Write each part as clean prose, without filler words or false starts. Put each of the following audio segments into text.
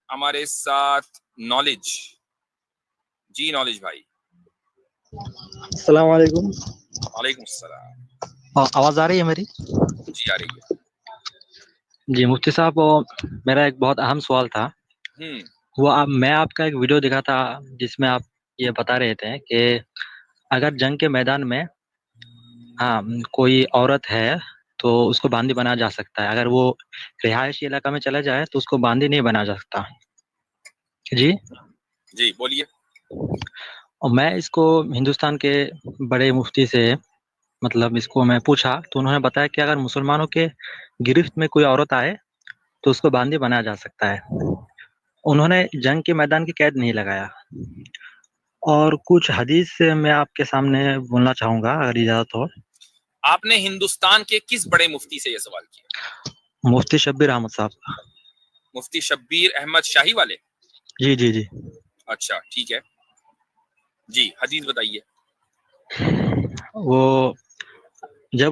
ہمارے ساتھ نالج جی، نالج بھائی السلام علیکم. وعلیکم السلام. آواز آ رہی ہے میری؟ جی آ رہی ہے. جی مفتی صاحب، میرا ایک بہت اہم سوال تھا. میں آپ کا ایک ویڈیو دیکھا تھا جس میں آپ یہ بتا رہے تھے کہ اگر جنگ کے میدان میں کوئی عورت ہے تو اس کو باندی بنایا جا سکتا ہے، اگر وہ رہائشی علاقہ میں چلا جائے تو اس کو باندی نہیں بنایا جا سکتا. جی جی بولیے. اور میں اس کو ہندوستان کے بڑے مفتی سے مطلب اس کو میں پوچھا تو انہوں نے بتایا کہ اگر مسلمانوں کے گرفت میں کوئی عورت آئے تو اس کو باندی بنایا جا سکتا ہے. انہوں نے جنگ کے میدان کی قید نہیں لگایا. اور کچھ حدیث سے میں آپ کے سامنے بولنا چاہوں گا اگر اجازت ہو. آپ نے ہندوستان کے کس بڑے مفتی سے یہ سوال کیا؟ مفتی شبیر احمد صاحب. مفتی شبیر احمد شاہی والے؟ جی جی جی. اچھا ٹھیک ہے، جی حدیث بتائیے. وہ جب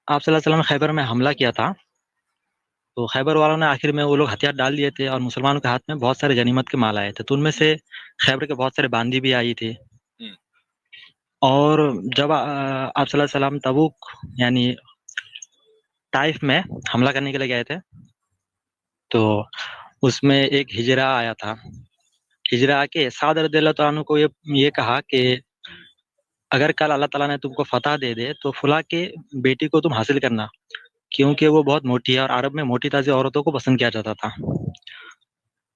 آپ صلی اللہ علیہ وسلم نے خیبر میں حملہ کیا تھا تو خیبر والوں نے آخر میں وہ لوگ ہتھیار ڈال دیے تھے اور مسلمانوں کے ہاتھ میں بہت سارے غنیمت کے مال آئے تھے، تو ان میں سے خیبر کے بہت سارے باندی بھی آئی تھی. اور جب آپ صلی اللہ علیہ وسلم تبوک یعنی طائف میں حملہ کرنے کے لیے گئے تھے تو اس میں ایک ہجرہ آیا تھا. ہجرہ آ کے سعد رضی اللہ تعالیٰ عنہ کو یہ کہا کہ اگر کل اللہ تعالیٰ نے تم کو فتح دے دے تو فلاں کے بیٹی کو تم حاصل کرنا، کیونکہ وہ بہت موٹی ہے اور عرب میں موٹی تازی عورتوں کو پسند کیا جاتا تھا.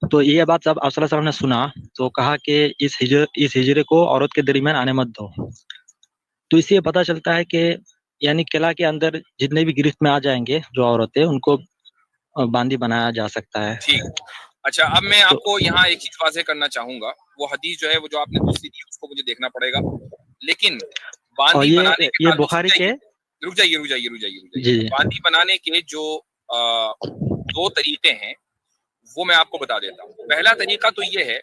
تو یہ بات جب آپ صلی اللہ علیہ وسلم نے سنا تو کہا کہ اس ہجرے کو عورت کے درمیان آنے مت دو. تو اس سے یہ پتہ چلتا ہے کہ یعنی قلعہ کے اندر جتنے بھی گرفت میں آ جائیں گے جو عورتیں ان کو باندی بنایا جا سکتا ہے. ٹھیک. اچھا اب میں تو آپ کو یہاں ایک چیز واضح کرنا چاہوں گا. وہ حدیث جو ہے وہ جو آپ نے دوسری دی اس کو مجھے دیکھنا پڑے گا، لیکن اور باندی بنانے کے یہ تعلق بخاری کے رک جائیے. جی باندی بنانے کے جو دو طریقے ہیں وہ میں آپ کو بتا دیتا ہوں. پہلا طریقہ تو یہ ہے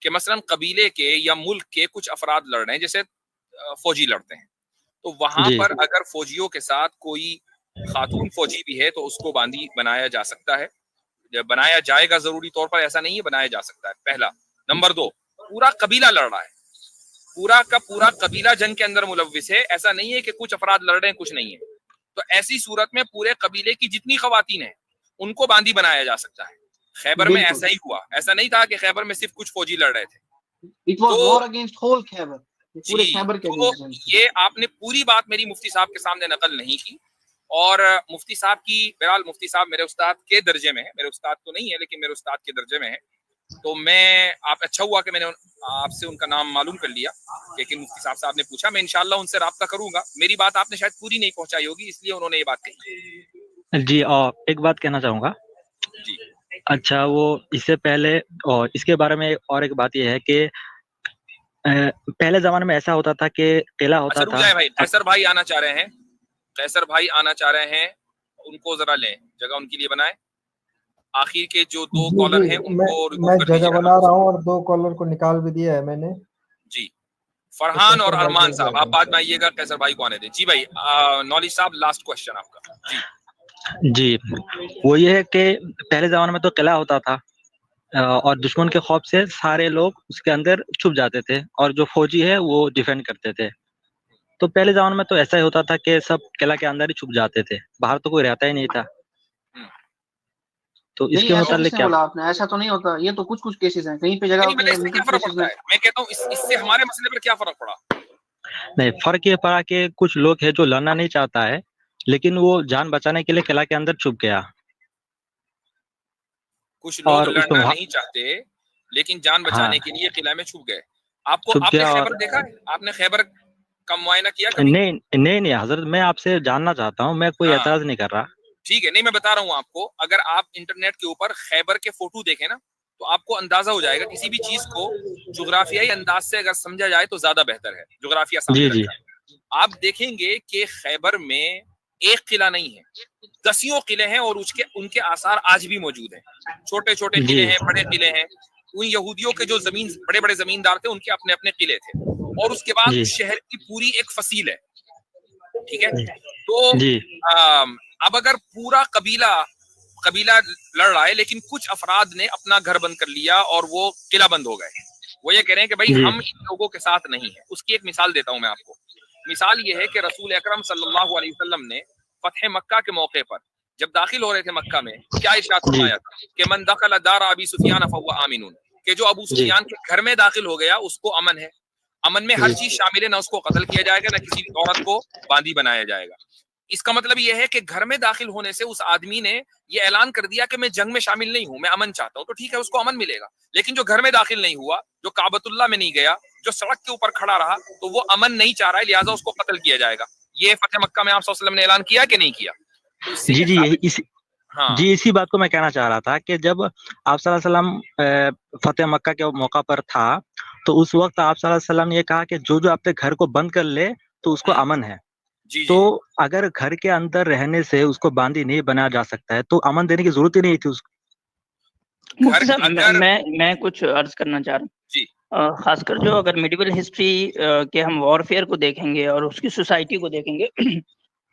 کہ مثلا قبیلے کے یا ملک کے کچھ افراد لڑ رہے ہیں، جیسے فوجی لڑتے ہیں، تو وہاں جی پر اگر فوجیوں کے ساتھ کوئی خاتون فوجی بھی ہے تو اس کو باندی بنایا جا سکتا ہے. بنایا جائے گا ضروری طور پر، ایسا نہیں ہے، بنایا جا سکتا ہے. پہلا. نمبر دو، پورا قبیلہ لڑ رہا ہے، پورا کا پورا قبیلہ جنگ کے اندر ملوث ہے، ایسا نہیں ہے کہ کچھ افراد لڑ رہے ہیں کچھ نہیں ہے، تو ایسی صورت میں پورے قبیلے کی جتنی خواتین ہیں ان کو باندی بنایا جا سکتا ہے. خیبر میں ایسا ہی ہوا، ایسا نہیں تھا کہ خیبر میں صرف کچھ فوجی لڑ رہے تھے. جی تو یہ آپ نے پوری بات میری مفتی صاحب کے سامنے نقل نہیں کی، اور مفتی صاحب کی بہرحال مفتی صاحب میرے استاد کے درجے میں ہے، میرے استاد تو نہیں ہے لیکن میرے استاد کے درجے میں ہے. تو میں اچھا ہوا کہ میں نے آپ سے ان کا نام معلوم کر لیا کہ مفتی صاحب نے پوچھا. میں انشاءاللہ ان سے رابطہ کروں گا. میری بات آپ نے شاید پوری نہیں پہنچائی ہوگی اس لیے انہوں نے یہ بات کہی. جی. اور ایک بات کہنا چاہوں گا. جی اچھا، وہ اس سے پہلے اور اس کے بارے میں اور ایک بات یہ ہے کہ پہلے زمانے میں ایسا ہوتا تھا کہ قلعہ ہوتا اچھا رک تھا. جائے بھائی، قیصر بھائی آنا چاہ رہے ہیں، قیصر بھائی آنا چاہ رہے ہیں، ان کو ذرا لیں، جگہ ان کے لیے بنائیں. آخر کے جو دو جی کالر جی ہیں ان کو ریموو میں کر جگہ دیجیے. بنا رہا ہوں اور 2 کالر کو نکال بھی دیا ہے میں نے. جی فرحان اور قیصر بھائی ارمان مل صاحب جائے گا آپ بعد میں انشاءاللہ. آئیے گا، قیصر بھائی کو آنے دیں. جی بھائی نالج صاحب لاسٹ کوشچن آپ کا. جی جی وہ یہ ہے کہ پہلے زمانے میں تو قلعہ ہوتا تھا اور دشمن کے خوف سے سارے لوگ اس کے اندر چھپ جاتے تھے اور جو فوجی ہے وہ ڈیفینڈ کرتے تھے. تو پہلے زمانے میں تو ایسا ہی ہوتا تھا کہ سب قلعہ کے اندر ہی چھپ جاتے تھے، باہر تو کوئی رہتا ہی نہیں تھا. تو اس نہیں کے ایسا کس متعلق نے کیا؟ بولا آپ نے؟ ایسا تو نہیں ہوتا. یہ تو کچھ کیسز ہیں، کہیں پہ جگہ نہیں ہوتی مطلب ہے اس سے کیا لمیٹڈ فرق کیسز پڑتا میں. ہے؟ میں کہتا ہوں اس سے ہمارے مسئلے پر کیا فرق پڑا؟ نہیں، فرق یہ پڑا کہ کچھ لوگ ہیں جو لڑنا نہیں چاہتا ہے لیکن وہ جان بچانے کے لیے قلعہ کے اندر چھپ گیا. کچھ لوگ اور اس کو لڑنا نہیں چاہتے لیکن جان ہاں بچانے کے لیے قلعہ میں چھپ گئے. آپ چھپ نے گیا. اور خیبر دیکھا ہے؟ آپ نے خیبر کا معائنہ کیا کبھی؟ نہیں حضرت، میں آپ سے جاننا چاہتا ہوں، میں کوئی ہاں اعتراض نہیں کر رہا. ٹھیک ہے، نہیں میں بتا رہا ہوں آپ کو، اگر آپ انٹرنیٹ کے اوپر خیبر کے فوٹو دیکھیں نا تو آپ کو اندازہ ہو جائے گا. کسی بھی چیز کو جغرافیائی انداز سے اگر سمجھا جائے تو زیادہ بہتر ہے. جغرافیہ جی سامنے جی رکھا آپ دیکھیں گے کہ خیبر میں ایک قلعہ نہیں ہے، دسیوں قلعے ہیں اور ان کے آثار آج بھی موجود ہیں. چھوٹے چھوٹے جی قلعے ہیں، بڑے قلعے ہیں. ان یہودیوں کے جو بڑے بڑے زمیندار تھے ان کے اپنے اپنے قلعے تھے، اور اس کے بعد جی اس شہر کی پوری ایک فصیل ہے. ٹھیک ہے. تو جی اب اگر پورا قبیلہ لڑ رہا ہے لیکن کچھ افراد نے اپنا گھر بند کر لیا اور وہ قلعہ بند ہو گئے, وہ یہ کہہ رہے ہیں کہ بھائی جی ہم ان لوگوں کے ساتھ نہیں ہیں. اس کی ایک مثال دیتا ہوں میں آپ کو. مثال یہ ہے کہ رسول اکرم صلی اللہ علیہ وسلم نے فتح مکہ کے موقع پر جب داخل ہو رہے تھے مکہ میں, کیا ارشاد جی فرمایا تھا کہ من دخل دار ابی سفیان فهو آمن, کہ جو ابو جی سفیان کے گھر میں داخل ہو گیا اس کو امن ہے. امن میں ہر جی چیز شامل ہے, نہ اس کو قتل کیا جائے گا نہ کسی عورت کو باندی بنایا جائے گا. اس کا مطلب یہ ہے کہ گھر میں داخل ہونے سے اس آدمی نے یہ اعلان کر دیا کہ میں جنگ میں شامل نہیں ہوں, میں امن چاہتا ہوں, تو ٹھیک ہے اس کو امن ملے گا. لیکن جو گھر میں داخل نہیں ہوا, جو کعبۃ اللہ میں نہیں گیا, جو سڑک کے اوپر کھڑا رہا, تو وہ امن نہیں چاہ رہا ہے, لہٰذا اس کو قتل کیا جائے گا. یہ فتح مکہ میں آپ صلی اللہ علیہ وسلم نے اعلان کیا کہ نہیں کیا؟ تو اس سے جی یہ جی ثابت, اسی ہاں جی اسی بات کو میں کہنا چاہ رہا تھا کہ جب آپ صلی اللہ علیہ وسلم فتح مکہ کے موقع پر تھا تو اس وقت آپ صلی اللہ علیہ وسلم نے یہ کہا کہ جو اپنے گھر کو بند کر لے تو اس کو امن ہے. جی تو جی اگر گھر کے اندر رہنے سے اس کو باندی نہیں بنایا جا سکتا ہے تو امن دینے کی ضرورت ہی نہیں تھی اس کو. گھر مفتی صاحب اگر میں کچھ عرض کرنا چاہ رہا جی ہوں. خاص کر جو اگر میڈیول ہسٹری کے ہم وارفیئر کو دیکھیں گے اور اس کی سوسائٹی کو دیکھیں گے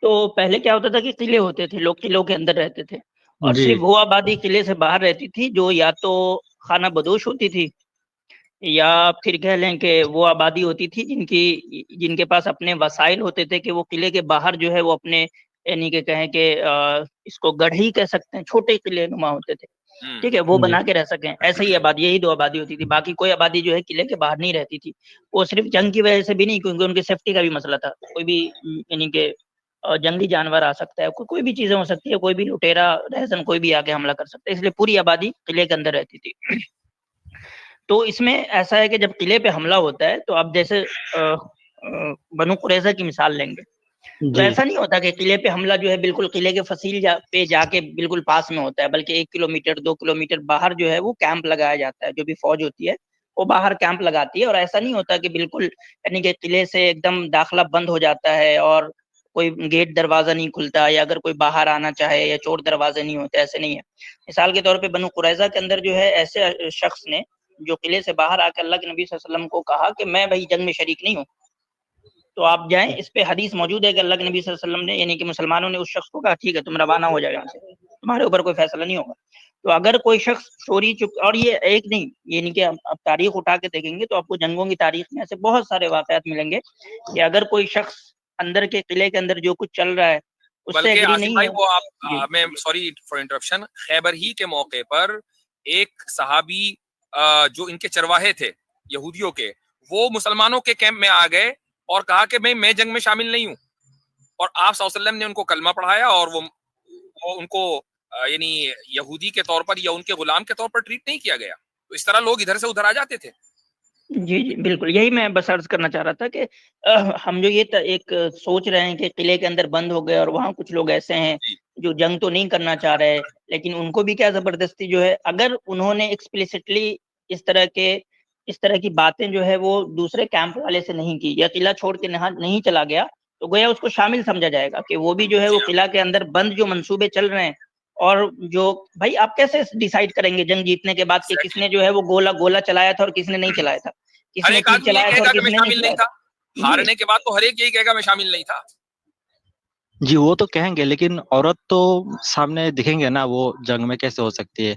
تو پہلے کیا ہوتا تھا کہ قلعے ہوتے تھے, لوگ قلعوں کے اندر رہتے تھے اور جی صرف وہ آبادی قلعے سے باہر رہتی تھی جو یا تو خانہ بدوش ہوتی تھی یا پھر کہہ لیں کہ وہ آبادی ہوتی تھی جن کے پاس اپنے وسائل ہوتے تھے کہ وہ قلعے کے باہر جو ہے وہ اپنے یعنی کہ کہیں کہ اس کو گڑھ ہی کہہ سکتے ہیں, چھوٹے قلعے نما ہوتے تھے, ٹھیک ہے, وہ جی بنا کے رہ سکیں. ایسے ہی آبادی, یہی دو آبادی ہوتی تھی, باقی کوئی آبادی جو ہے قلعے کے باہر نہیں رہتی تھی. وہ صرف جنگ کی وجہ سے بھی نہیں, کیونکہ ان کی سیفٹی کا بھی مسئلہ تھا. کوئی بھی یعنی کہ جنگلی جانور آ سکتا ہے, کوئی بھی چیزیں ہو سکتی ہے, کوئی بھی لٹیرا رہزن کوئی بھی آ کے حملہ کر سکتا ہے, اس لیے پوری آبادی قلعے کے اندر رہتی تھی. تو اس میں ایسا ہے کہ جب قلعے پہ حملہ ہوتا ہے تو آپ جیسے بنو قریظہ کی مثال لیں گے تو جی ایسا نہیں ہوتا کہ قلعے پہ حملہ جو ہے بالکل قلعے کے فصیل پہ جا کے بالکل پاس میں ہوتا ہے, بلکہ 1 کلومیٹر 2 کلومیٹر باہر جو ہے وہ کیمپ لگایا جاتا ہے. جو بھی فوج ہوتی ہے وہ باہر کیمپ لگاتی ہے, اور ایسا نہیں ہوتا کہ بالکل یعنی کہ قلعے سے ایک دم داخلہ بند ہو جاتا ہے اور کوئی گیٹ دروازہ نہیں کھلتا, یا اگر کوئی باہر آنا چاہے یا چور دروازے نہیں ہوتے, ایسے نہیں ہے. مثال کے طور پہ بنو قریظہ کے اندر جو ہے ایسے شخص نے جو قلعے سے باہر آ کے اللہ کے نبی صلی اللہ علیہ وسلم کو کہا کہ میں بھائی جنگ میں شریک نہیں ہوں, تو آپ جائیں, اس پہ حدیث موجود ہے کہ اللہ کے نبی صلی اللہ علیہ وسلم نے یعنی کہ مسلمانوں نے اس شخص کو کہا ٹھیک ہے تم روانہ ہو جائے یہاں سے, تمہارے اوپر کوئی فیصلہ نہیں ہوگا. تو اگر کوئی شخص چوری اور یہ ایک نہیں, یعنی کہ آپ تاریخ اٹھا کے دیکھیں گے تو آپ کو جنگوں کی تاریخ میں ایسے بہت سارے واقعات ملیں گے کہ اگر کوئی شخص اندر کے قلعے کے اندر جو کچھ چل رہا ہے اس سے بلکہ ایگری آصف نہیں بھائی ہے. وہ جی آپ میں سوری فار انٹرپشن, خیبر ہی کے موقع پر ایک صحابی جو ان کے چرواہے تھے یہودیوں کے, وہ مسلمانوں کے کیمپ میں آ گئے اور کہا کہ میں جنگ میں شامل نہیں ہوں, اور آپ صلی اللہ علیہ وسلم نے ان کو کلمہ پڑھایا اور وہ ان کو یعنی یہودی کے طور پر یا ان کے غلام کے طور پر ٹریٹ نہیں کیا گیا. تو اس طرح لوگ ادھر سے ادھر آ جاتے تھے. جی جی بالکل, یہی میں بس عرض کرنا چاہ رہا تھا کہ ہم جو یہ ایک سوچ رہے ہیں کہ قلعے کے اندر بند ہو گئے اور وہاں کچھ لوگ ایسے ہیں جی جو جنگ تو نہیں کرنا چاہ رہے, لیکن ان کو بھی کیا زبردستی جو ہے, اگر انہوں نے ایکسپلیسٹلی اس طرح کی باتیں جو ہے وہ دوسرے کیمپ والے سے نہیں کی, یا قلعہ چھوڑ کے نہیں چلا گیا, تو گویا اس کو شامل سمجھا جائے گا کہ وہ بھی جو ہے وہ جی ہاں. قلعہ کے اندر بند جو منصوبے چل رہے ہیں. اور جو بھائی آپ کیسے ڈیسائیڈ کریں گے جنگ جیتنے کے بعد کہ کس Exactly. نے جو ہے وہ گولا چلایا تھا اور کس نے نہیں چلایا تھا, کس ہر نے ایک تیر آدمی یہ چلایا کہے تھا گا اور کہ کس میں نے نہیں شامل نہیں چلایا تھا, تھا. جی ہارنے کے بعد تو ہر ایک یہی کہے گا میں شامل نہیں تھا. جی وہ تو کہیں گے, لیکن عورت تو سامنے دکھیں گے نا, وہ جنگ میں کیسے ہو سکتی ہے.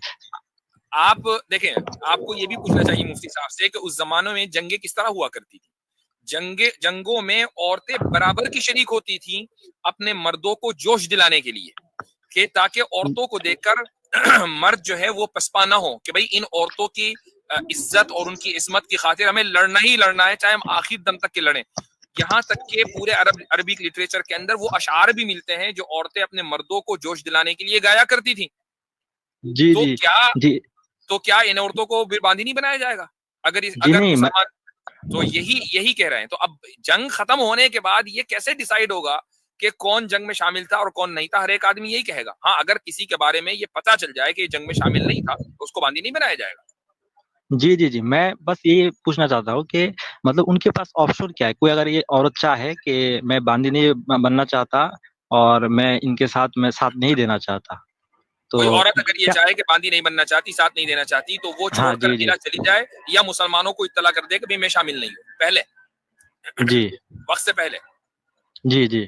آپ دیکھیں, آپ کو یہ بھی پوچھنا چاہیے مفتی صاحب سے کہ اس زمانے میں جنگیں کس طرح ہوا کرتی تھی. جنگوں میں عورتیں برابر کی شریک ہوتی تھیں اپنے مردوں کو جوش دلانے کے لیے, کہ تاکہ عورتوں کو دیکھ کر مرد جو ہے وہ پسپا نہ ہو کہ بھئی ان عورتوں کی عزت اور ان کی عصمت کی خاطر ہمیں لڑنا ہی لڑنا ہے, چاہے ہم آخر دم تک کے لڑیں. یہاں تک کہ پورے عربک لٹریچر کے اندر وہ اشعار بھی ملتے ہیں جو عورتیں اپنے مردوں کو جوش دلانے کے لیے گایا کرتی تھیں. جی تو جی کیا جی ان عورتوں کو باندھی نہیں بنایا جائے گا جی اگر نہیں مسلمان, تو یہی کہہ رہے ہیں. تو اب جنگ ختم ہونے کے بعد یہ کیسے ڈیسائیڈ ہوگا کہ کون جنگ میں شامل تھا اور کون نہیں تھا؟ ہر ایک آدمی یہی کہے گا. ہاں اگر کسی کے بارے میں یہ پتا چل جائے کہ یہ جنگ میں شامل نہیں تھا تو اس کو باندھی نہیں بنایا جائے گا. جی میں بس یہ پوچھنا چاہتا ہوں کہ مطلب ان کے پاس آپشن کیا ہے. کوئی اگر یہ عورت چاہے کہ میں باندھی نہیں بننا چاہتا اور میں ان کے ساتھ نہیں دینا چاہتا, تو کوئی عورت اگر یہ کیا؟ چاہے کہ باندھی نہیں بننا چاہتی, ساتھ نہیں دینا چاہتی, تو وہ ہاں چھوڑ کر جی جی قلعہ چلی جائے یا مسلمانوں کو اطلاع کر دے کہ میں شامل نہیں ہوں, پہلے جی وقت سے پہلے. جی جی